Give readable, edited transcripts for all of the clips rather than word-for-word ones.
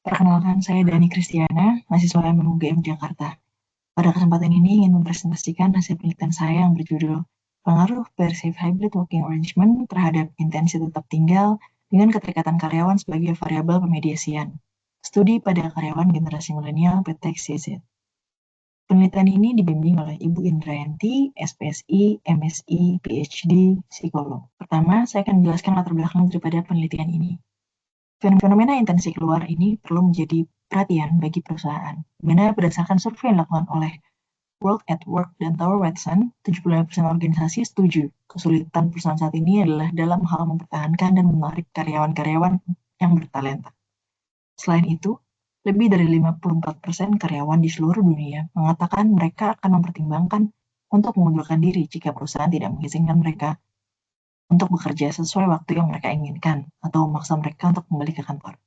Perkenalkan, saya Dani Kristiana, mahasiswa UGM Jakarta. Pada kesempatan ini ingin mempresentasikan hasil penelitian saya yang berjudul Pengaruh Perceived Hybrid Working Arrangement terhadap intensi tetap tinggal dengan keterikatan karyawan sebagai variabel pemediasian. Studi pada karyawan generasi milenial PT XYZ. Penelitian ini dibimbing oleh Ibu Indrayanti, SPSI, MSI, PhD, psikolog. Pertama, saya akan menjelaskan latar belakang daripada penelitian ini. Fenomena intensi keluar ini perlu menjadi perhatian bagi perusahaan, di mana berdasarkan survei yang dilakukan oleh World at Work dan Tower Watson, 75% organisasi setuju kesulitan perusahaan saat ini adalah dalam hal mempertahankan dan menarik karyawan-karyawan yang bertalenta. Selain itu, lebih dari 54% karyawan di seluruh dunia mengatakan mereka akan mempertimbangkan untuk mengundurkan diri jika perusahaan tidak mengizinkan mereka untuk bekerja sesuai waktu yang mereka inginkan atau memaksa mereka untuk kembali ke kantor.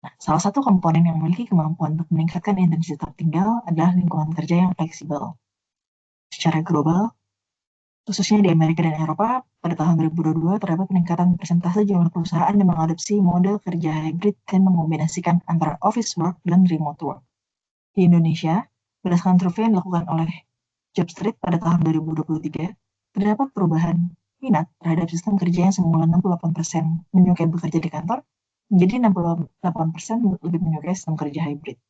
Nah, salah satu komponen yang memiliki kemampuan untuk meningkatkan intensitas tetap tinggal adalah lingkungan kerja yang fleksibel. Secara global, khususnya di Amerika dan Eropa, pada tahun 2022 terdapat peningkatan persentase jumlah perusahaan yang mengadopsi model kerja hybrid dan mengombinasikan antara office work dan remote work. Di Indonesia, berdasarkan survei yang dilakukan oleh Jobstreet pada tahun 2023, terdapat perubahan minat terhadap sistem kerja yang semula 68% menyukai bekerja di kantor, menjadi 68% lebih menyukai sistem kerja hybrid.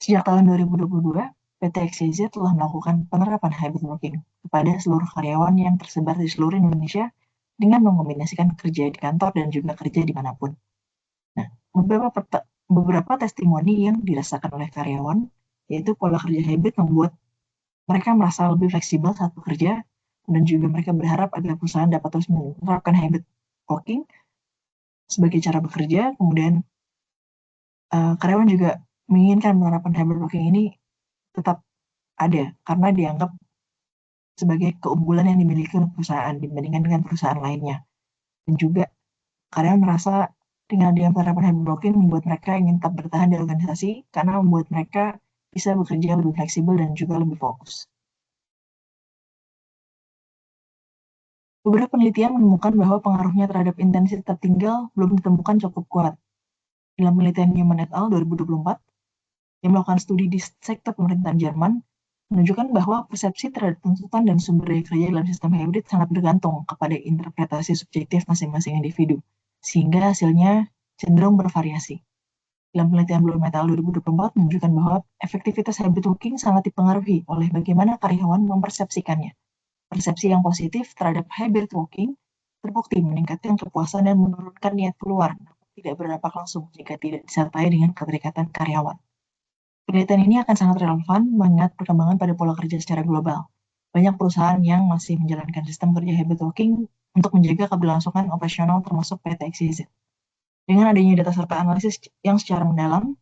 Sejak tahun 2022, PT XYZ telah melakukan penerapan hybrid working kepada seluruh karyawan yang tersebar di seluruh Indonesia dengan mengombinasikan kerja di kantor dan juga kerja dimanapun. Nah, beberapa testimoni yang dirasakan oleh karyawan, yaitu pola kerja hybrid membuat mereka merasa lebih fleksibel saat bekerja, dan juga mereka berharap agar perusahaan dapat terus menerapkan hybrid working sebagai cara bekerja. Kemudian karyawan juga menginginkan penerapan hybrid working ini tetap ada karena dianggap sebagai keunggulan yang dimiliki oleh perusahaan dibandingkan dengan perusahaan lainnya. Dan juga karyawan merasa dengan penerapan hybrid working membuat mereka ingin tetap bertahan di organisasi karena membuat mereka bisa bekerja lebih fleksibel dan juga lebih fokus. Beberapa penelitian menemukan bahwa pengaruhnya terhadap intensitas tetap tinggal belum ditemukan cukup kuat. Dalam penelitian Newman et al. 2024, yang melakukan studi di sektor pemerintahan Jerman, menunjukkan bahwa persepsi terhadap tuntutan dan sumber daya kerja dalam sistem hybrid sangat bergantung kepada interpretasi subjektif masing-masing individu, sehingga hasilnya cenderung bervariasi. Dalam penelitian Bloom et al. 2024 menunjukkan bahwa efektivitas hybrid working sangat dipengaruhi oleh bagaimana karyawan mempersepsikannya. Persepsi yang positif terhadap hybrid working terbukti meningkatkan kepuasan dan menurunkan niat keluar, tidak berdampak langsung jika tidak disertai dengan keterikatan karyawan. Penelitian ini akan sangat relevan mengingat perkembangan pada pola kerja secara global. Banyak perusahaan yang masih menjalankan sistem kerja hybrid working untuk menjaga keberlangsungan operasional termasuk PT XYZ. Dengan adanya data serta analisis yang secara mendalam,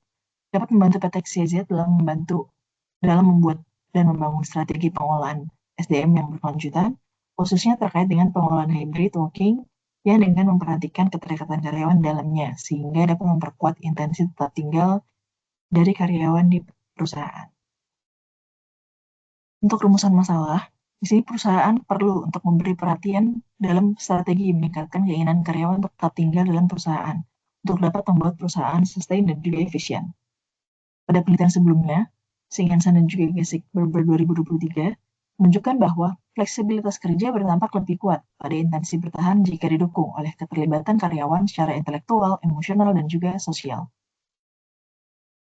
dapat membantu PT XYZ dalam membuat dan membangun strategi pengolahan SDM yang berkelanjutan, khususnya terkait dengan pengolahan hybrid working yang dengan memperhatikan keterikatan karyawan dalamnya, sehingga dapat memperkuat intensitas tetap tinggal dari karyawan di perusahaan. Untuk rumusan masalah, di sini perusahaan perlu untuk memberi perhatian dalam strategi meningkatkan keinginan karyawan untuk tetap tinggal dalam perusahaan, untuk dapat membuat perusahaan sustain dan juga efisien. Pada penelitian sebelumnya, Singensan dan juga Gesik Berber 2023, menunjukkan bahwa fleksibilitas kerja berdampak lebih kuat pada intensi bertahan jika didukung oleh keterlibatan karyawan secara intelektual, emosional, dan juga sosial.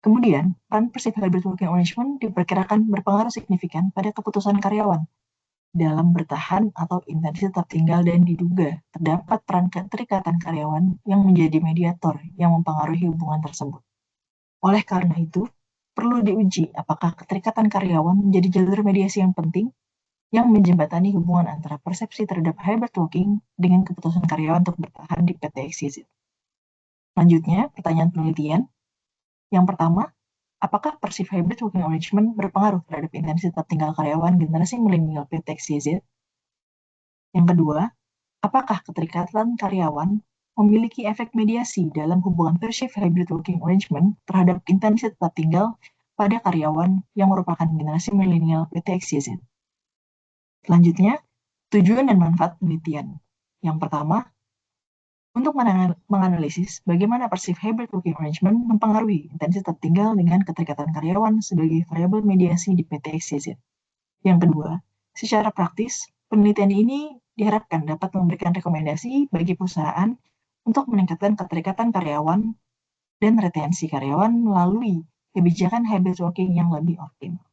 Kemudian, peran perceived hybrid working arrangement diperkirakan berpengaruh signifikan pada keputusan karyawan dalam bertahan atau intensitas tetap tinggal, dan diduga terdapat peran keterikatan karyawan yang menjadi mediator yang mempengaruhi hubungan tersebut. Oleh karena itu, perlu diuji apakah keterikatan karyawan menjadi jalur mediasi yang penting yang menjembatani hubungan antara persepsi terhadap hybrid working dengan keputusan karyawan untuk bertahan di PT XYZ. Selanjutnya, pertanyaan penelitian. Yang pertama, apakah perceived hybrid working arrangement berpengaruh terhadap intensitas tetap tinggal karyawan generasi milenial PT XYZ? Yang kedua, apakah keterikatan karyawan memiliki efek mediasi dalam hubungan perceived hybrid working arrangement terhadap intensitas tetap tinggal pada karyawan yang merupakan generasi milenial PT XYZ? Selanjutnya, tujuan dan manfaat penelitian. Yang pertama, Untuk menganalisis bagaimana perceived hybrid working arrangement mempengaruhi intensitas tinggal dengan keterikatan karyawan sebagai variabel mediasi di PT XYZ. Yang kedua, secara praktis, penelitian ini diharapkan dapat memberikan rekomendasi bagi perusahaan untuk meningkatkan keterikatan karyawan dan retensi karyawan melalui kebijakan hybrid working yang lebih optimal.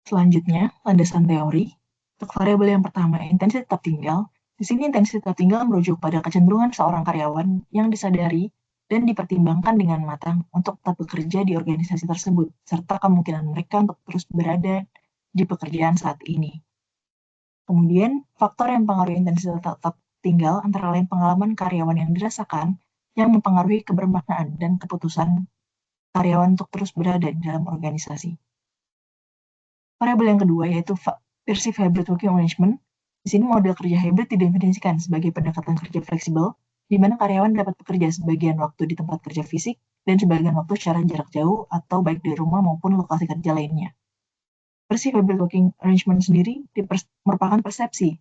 Selanjutnya, landasan teori. Untuk variabel yang pertama, intensitas tetap tinggal. Di sini intensitas tetap tinggal merujuk pada kecenderungan seorang karyawan yang disadari dan dipertimbangkan dengan matang untuk tetap bekerja di organisasi tersebut, serta kemungkinan mereka untuk terus berada di pekerjaan saat ini. Kemudian, faktor yang mempengaruhi intensitas tetap tinggal antara lain pengalaman karyawan yang dirasakan yang mempengaruhi kebermaknaan dan keputusan karyawan untuk terus berada di dalam organisasi. Variabel yang kedua yaitu perceived hybrid working arrangement. Di sini model kerja hybrid didefinisikan sebagai pendekatan kerja fleksibel, di mana karyawan dapat bekerja sebagian waktu di tempat kerja fisik dan sebagian waktu secara jarak jauh atau baik di rumah maupun lokasi kerja lainnya. Perceived hybrid working arrangement sendiri merupakan persepsi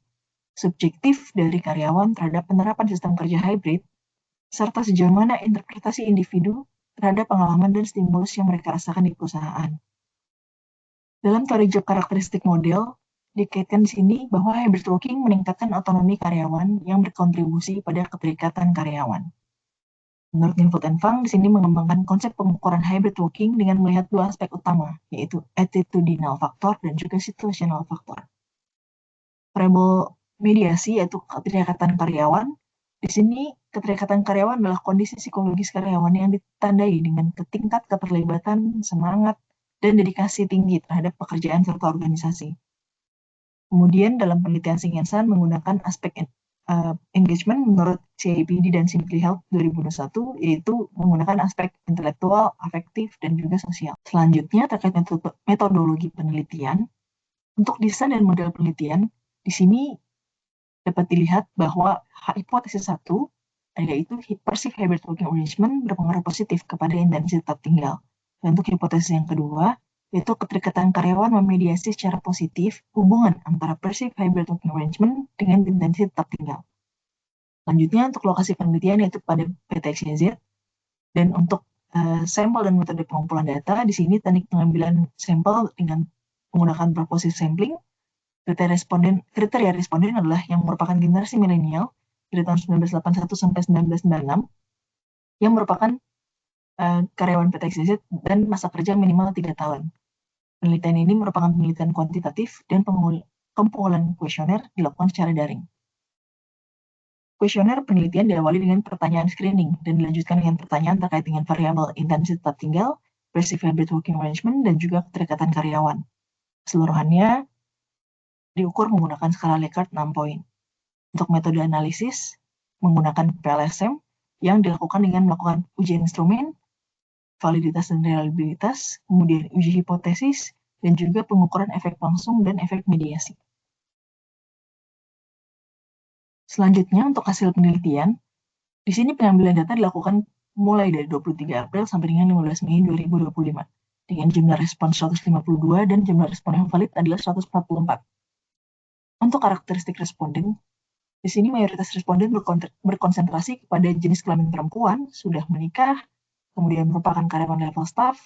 subjektif dari karyawan terhadap penerapan sistem kerja hybrid, serta sejauh mana interpretasi individu terhadap pengalaman dan stimulus yang mereka rasakan di perusahaan. Dalam teori job karakteristik model, dikaitkan di sini bahwa hybrid working meningkatkan otonomi karyawan yang berkontribusi pada keterikatan karyawan. Menurut Input and Fang, di sini mengembangkan konsep pengukuran hybrid working dengan melihat dua aspek utama, yaitu attitudinal factor dan juga situational factor. Variabel mediasi yaitu keterikatan karyawan. Di sini keterikatan karyawan adalah kondisi psikologis karyawan yang ditandai dengan tingkat keterlibatan, semangat, dan dedikasi tinggi terhadap pekerjaan serta organisasi. Kemudian dalam penelitian Singensan menggunakan aspek engagement menurut CIPD dan Simply Health 2021, yaitu menggunakan aspek intelektual, afektif, dan juga sosial. Selanjutnya terkait metodologi penelitian. Untuk desain dan model penelitian, di sini dapat dilihat bahwa hipotesis 1, yaitu perceived hybrid working arrangement berpengaruh positif kepada intensitas tetap tinggal. Dan untuk hipotesis yang kedua, yaitu keterikatan karyawan memediasi secara positif hubungan antara perceived hybrid working arrangement dengan intensitas tetap tinggal. Selanjutnya untuk lokasi penelitian yaitu pada PT XYZ, dan untuk sampel dan metode pengumpulan data, di sini teknik pengambilan sampel dengan menggunakan propositive sampling. Kriteria responden adalah yang merupakan generasi milenial dari tahun 1981 sampai 1996 yang merupakan karyawan PT XYZ dan masa kerja minimal 3 tahun. Penelitian ini merupakan penelitian kuantitatif dan pengumpulan kuesioner dilakukan secara daring. Kuesioner penelitian diawali dengan pertanyaan screening dan dilanjutkan dengan pertanyaan terkait dengan variabel intensitas tetap tinggal, perceived hybrid working arrangement, dan juga keterikatan karyawan. Keseluruhannya diukur menggunakan skala Likert 6 poin. Untuk metode analisis, menggunakan PLSM yang dilakukan dengan melakukan uji instrumen, validitas dan reliabilitas, kemudian uji hipotesis, dan juga pengukuran efek langsung dan efek mediasi. Selanjutnya, untuk hasil penelitian, di sini pengambilan data dilakukan mulai dari 23 April sampai dengan 15 Mei 2025, dengan jumlah respon 152 dan jumlah respon yang valid adalah 144. Untuk karakteristik responden, di sini mayoritas responden berkonsentrasi kepada jenis kelamin perempuan, sudah menikah, kemudian merupakan karyawan level staff,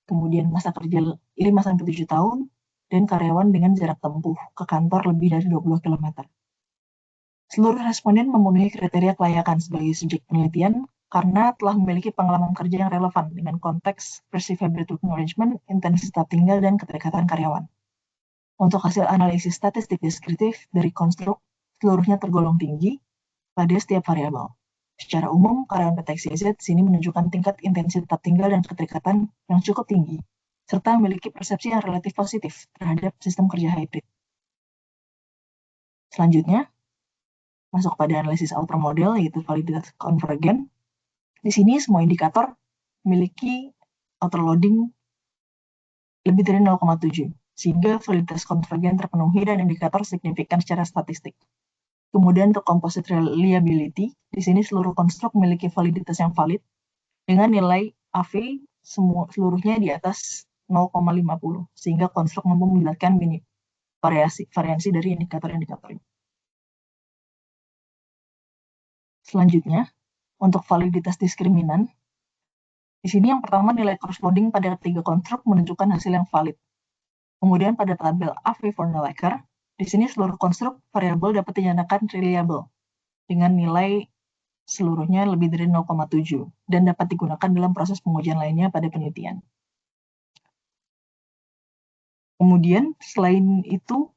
kemudian masa kerja 5-7 tahun, dan karyawan dengan jarak tempuh ke kantor lebih dari 20 km. Seluruh responden memenuhi kriteria kelayakan sebagai subjek penelitian karena telah memiliki pengalaman kerja yang relevan dengan konteks perceived hybrid working arrangement, intensitas tinggal, dan keterikatan karyawan. Untuk hasil analisis statistik deskriptif dari konstruk, seluruhnya tergolong tinggi pada setiap variabel. Secara umum, karyawan PT XYZ sini menunjukkan tingkat intensitas tetap tinggal dan keterikatan yang cukup tinggi, serta memiliki persepsi yang relatif positif terhadap sistem kerja hybrid. Selanjutnya, masuk pada analisis outer model, yaitu validitas konvergen. Di sini semua indikator memiliki outer loading lebih dari 0,7, sehingga validitas konvergen terpenuhi dan indikator signifikan secara statistik. Kemudian untuk composite reliability, di sini seluruh konstruk memiliki validitas yang valid dengan nilai AV seluruhnya di atas 0,50, sehingga konstruk mampu menjelaskan variasi dari indikator-indikator ini. Selanjutnya, untuk validitas diskriminan, di sini yang pertama nilai corresponding pada ketiga konstruk menunjukkan hasil yang valid. Kemudian pada tabel AV for Neleker, di sini seluruh konstruk variabel dapat dinyatakan reliable dengan nilai seluruhnya lebih dari 0,7 dan dapat digunakan dalam proses pengujian lainnya pada penelitian. Kemudian selain itu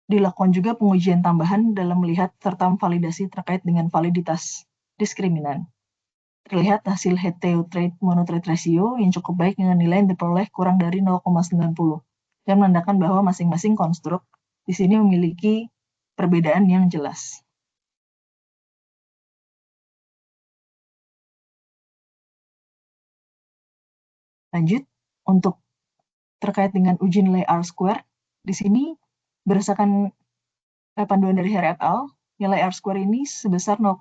dilakukan juga pengujian tambahan dalam melihat serta validasi terkait dengan validitas diskriminan. Terlihat hasil heterotrade monotrade ratio yang cukup baik dengan nilai yang diperoleh kurang dari 0,90 dan menandakan bahwa masing-masing konstruk di sini memiliki perbedaan yang jelas. Lanjut, untuk terkait dengan uji nilai R-square, di sini berdasarkan panduan dari Hare et al., nilai R-square ini sebesar 0,50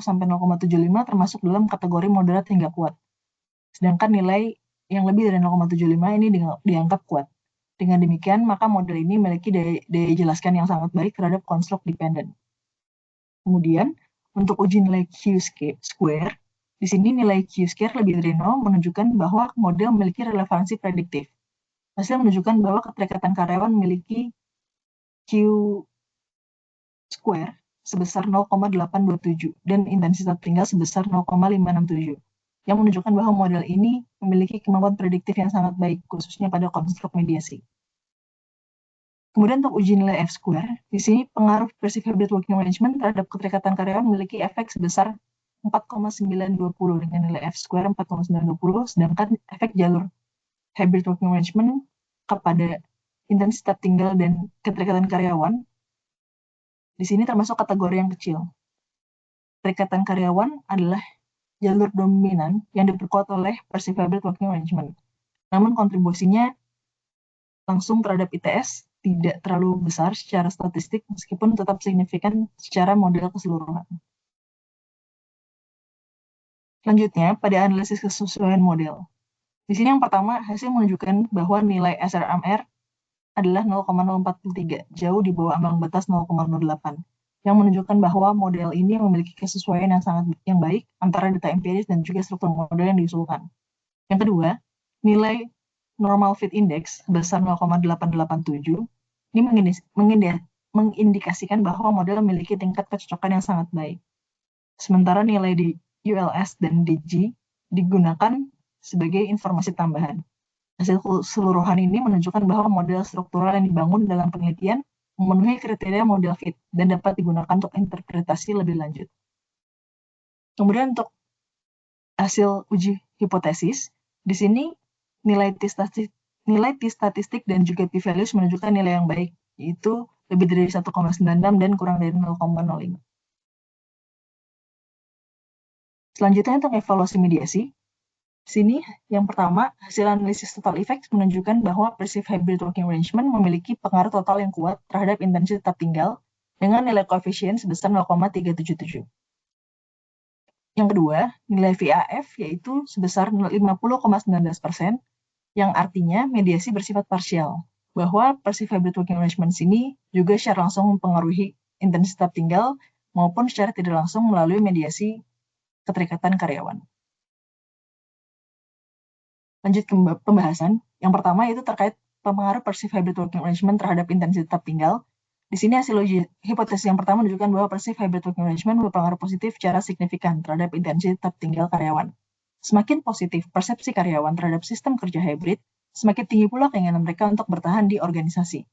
sampai 0,75 termasuk dalam kategori moderat hingga kuat. Sedangkan nilai yang lebih dari 0,75 ini dianggap kuat. Dengan demikian, maka model ini memiliki daya jelaskan yang sangat baik terhadap konstruk dependen. Kemudian, untuk uji nilai Q-square, di sini nilai Q-square lebih dari 0 menunjukkan bahwa model memiliki relevansi prediktif. Hasil menunjukkan bahwa keterikatan karyawan memiliki Q-square sebesar 0,827 dan intensitas tinggal sebesar 0,567, yang menunjukkan bahwa model ini memiliki kemampuan prediktif yang sangat baik, khususnya pada konstruk mediasi. Kemudian untuk uji nilai F-square, di sini pengaruh perceived hybrid working arrangement terhadap keterikatan karyawan memiliki efek sebesar 4,920 dengan nilai F-square 4,920, sedangkan efek jalur hybrid working arrangement kepada intensitas tinggal dan keterikatan karyawan di sini termasuk kategori yang kecil. Keterikatan karyawan adalah jalur dominan yang diperkuat oleh perceived hybrid working arrangement. Namun kontribusinya langsung terhadap ITS tidak terlalu besar secara statistik meskipun tetap signifikan secara model keseluruhan. Selanjutnya, pada analisis kesesuaian model. Di sini yang pertama, hasil menunjukkan bahwa nilai SRMR adalah 0,043, jauh di bawah ambang batas 0,08, yang menunjukkan bahwa model ini memiliki kesesuaian yang baik antara data empiris dan juga struktur model yang diusulkan. Yang kedua, nilai normal fit index sebesar 0,887 ini mengindikasikan bahwa model memiliki tingkat kecocokan yang sangat baik. Sementara nilai di ULS dan DG digunakan sebagai informasi tambahan. Hasil keseluruhan ini menunjukkan bahwa model struktural yang dibangun dalam penelitian memenuhi kriteria model fit dan dapat digunakan untuk interpretasi lebih lanjut. Kemudian untuk hasil uji hipotesis, di sini nilai t-statistik dan juga p-values menunjukkan nilai yang baik, yaitu lebih dari 1,96 dan kurang dari 0,05. Selanjutnya untuk evaluasi mediasi, di sini yang pertama, hasil analisis total effect menunjukkan bahwa perceived hybrid working arrangement memiliki pengaruh total yang kuat terhadap intensitas tetap tinggal dengan nilai koefisien sebesar 0,377. Yang kedua, nilai VAF yaitu sebesar 50,19%, yang artinya mediasi bersifat parsial, bahwa perceived hybrid working arrangement ini juga secara langsung mempengaruhi intensitas tinggal maupun secara tidak langsung melalui mediasi keterikatan karyawan. Lanjut ke pembahasan. Yang pertama yaitu terkait pengaruh perceived hybrid working arrangement terhadap intensitas tetap tinggal. Di sini hasil uji hipotesis yang pertama menunjukkan bahwa perceived hybrid working arrangement berpengaruh positif secara signifikan terhadap intensitas tetap tinggal karyawan. Semakin positif persepsi karyawan terhadap sistem kerja hybrid, semakin tinggi pula keinginan mereka untuk bertahan di organisasi.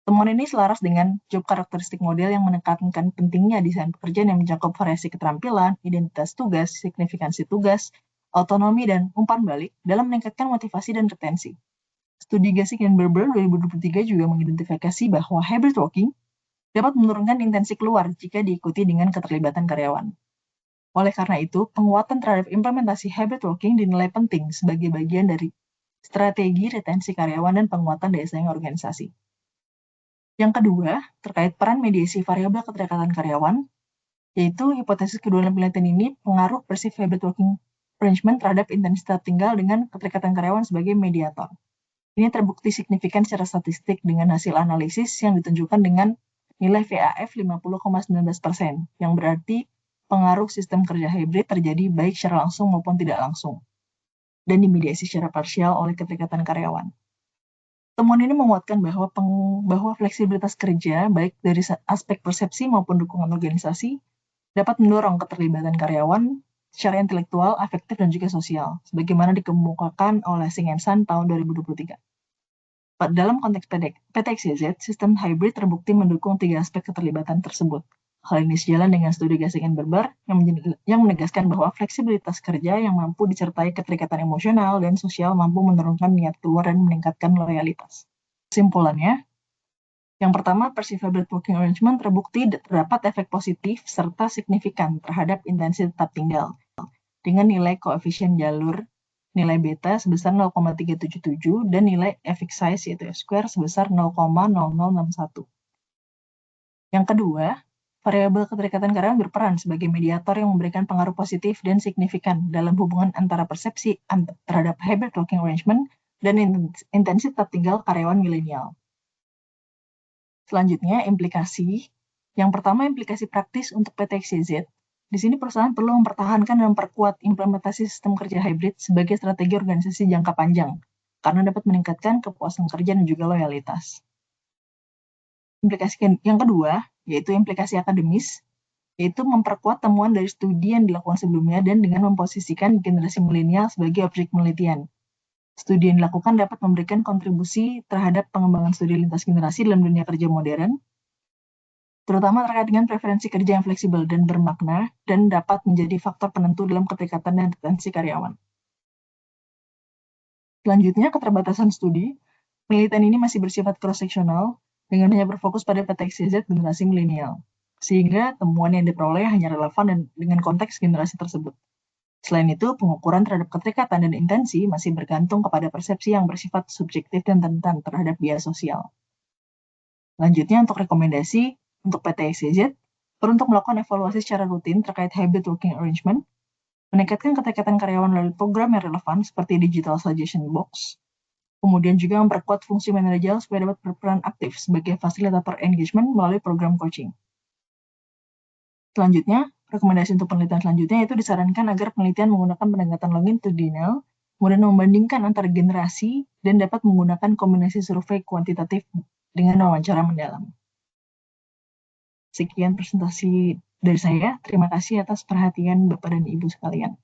Temuan ini selaras dengan job karakteristik model yang menekankan pentingnya desain pekerjaan yang mencakup variasi keterampilan, identitas tugas, signifikansi tugas, autonomi, dan umpan balik dalam meningkatkan motivasi dan retensi. Studi Gasik dan Berber 2023 juga mengidentifikasi bahwa hybrid working dapat menurunkan intensi keluar jika diikuti dengan keterlibatan karyawan. Oleh karena itu, penguatan terhadap implementasi hybrid working dinilai penting sebagai bagian dari strategi retensi karyawan dan penguatan daya saing organisasi. Yang kedua, terkait peran mediasi variabel keterikatan karyawan, yaitu hipotesis kedua dalam penelitian ini pengaruh perceived hybrid working arrangement terhadap intensitas tinggal dengan keterikatan karyawan sebagai mediator. Ini terbukti signifikan secara statistik dengan hasil analisis yang ditunjukkan dengan nilai VAF 50,19%, yang berarti pengaruh sistem kerja hybrid terjadi baik secara langsung maupun tidak langsung, dan dimediasi secara parsial oleh keterikatan karyawan. Temuan ini menguatkan bahwa fleksibilitas kerja, baik dari aspek persepsi maupun dukungan organisasi, dapat mendorong keterlibatan karyawan secara intelektual, afektif, dan juga sosial, sebagaimana dikemukakan oleh Singh and Son tahun 2023. Dalam konteks PTXYZ, sistem hybrid terbukti mendukung 3 aspek keterlibatan tersebut. Hal ini sejalan dengan studi Gasing and Berber yang menegaskan bahwa fleksibilitas kerja yang mampu disertai keterikatan emosional dan sosial mampu menurunkan niat keluar dan meningkatkan loyalitas. Kesimpulannya, yang pertama, Perceived Hybrid Working Arrangement terbukti terdapat efek positif serta signifikan terhadap intensi tetap tinggal dengan nilai koefisien jalur nilai beta sebesar 0,377 dan nilai effect size yaitu F-square sebesar 0,0061. Yang kedua, variabel keterikatan karyawan berperan sebagai mediator yang memberikan pengaruh positif dan signifikan dalam hubungan antara persepsi terhadap hybrid working arrangement dan intensi tetap tinggal karyawan milenial. Selanjutnya, implikasi. Yang pertama, implikasi praktis untuk PTXYZ. Di sini perusahaan perlu mempertahankan dan memperkuat implementasi sistem kerja hybrid sebagai strategi organisasi jangka panjang, karena dapat meningkatkan kepuasan kerja dan juga loyalitas. Implikasi yang kedua, yaitu implikasi akademis, yaitu memperkuat temuan dari studi yang dilakukan sebelumnya dan dengan memposisikan generasi milenial sebagai objek penelitian. Studi yang dilakukan dapat memberikan kontribusi terhadap pengembangan studi lintas generasi dalam dunia kerja modern, terutama terkait dengan preferensi kerja yang fleksibel dan bermakna, dan dapat menjadi faktor penentu dalam keterikatan dan retensi karyawan. Selanjutnya, keterbatasan studi. Penelitian ini masih bersifat cross-seksional, dengan hanya berfokus pada PTXYZ generasi milenial, sehingga temuan yang diperoleh hanya relevan dan dengan konteks generasi tersebut. Selain itu, pengukuran terhadap keterikatan dan intensi masih bergantung kepada persepsi yang bersifat subjektif dan rentan terhadap bias sosial. Selanjutnya, untuk rekomendasi, untuk PTXYZ, perlu untuk melakukan evaluasi secara rutin terkait hybrid working arrangement, meningkatkan keterikatan karyawan melalui program yang relevan seperti Digital Suggestion Box, kemudian juga memperkuat fungsi manajerial supaya dapat berperan aktif sebagai fasilitator engagement melalui program coaching. Selanjutnya, rekomendasi untuk penelitian selanjutnya yaitu disarankan agar penelitian menggunakan pendekatan longitudinal, kemudian membandingkan antar generasi, dan dapat menggunakan kombinasi survei kuantitatif dengan wawancara mendalam. Sekian presentasi dari saya. Terima kasih atas perhatian Bapak dan Ibu sekalian.